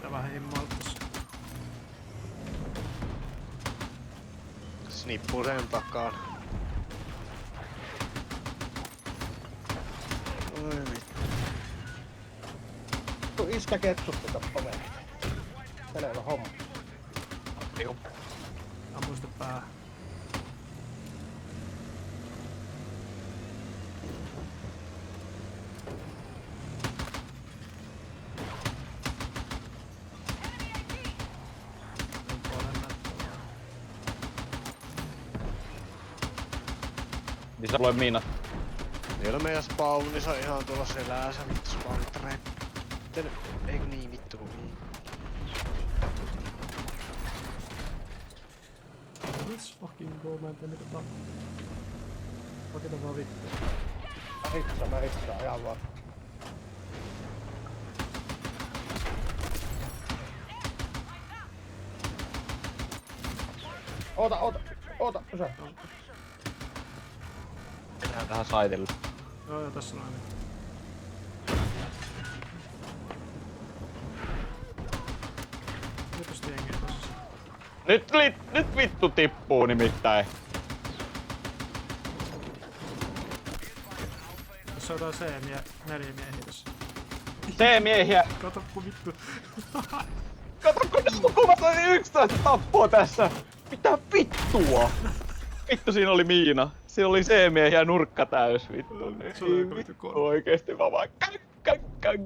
Pitää vähän himmoilla tossa. Snippuu sen takaan. Oi vittu. Tuu iskä ketsusta tappa meitä. Selvä homma. Joo. Ammuin sitä päähän. Missä loi miinat? Niillä on meidän spawnissa ihan tuolla selässä vittu spawnittareen. Eikö niin vittu niin? Let's fucking go, mä en tiedä mitä tapaa. Paketa vaan vittu. Mä hitsaan ihan vaan. Oota, pysä. Mennään tähän saitelle. Joo, tässä on aina. Mitäs jengiä tossa? Nyt vittu tippuu nimittäin. Tässä on jotain C-4 miehiä tossa. C-miehiä. Kato ku vittu. Kato kun kuvassa oli 11 tappua tässä. Mitä vittua? Vittu siinä oli miina. Siinä oli C-miehiä nurkka täys vittu. Se oli Ei vittu oikeesti mä vaan käy.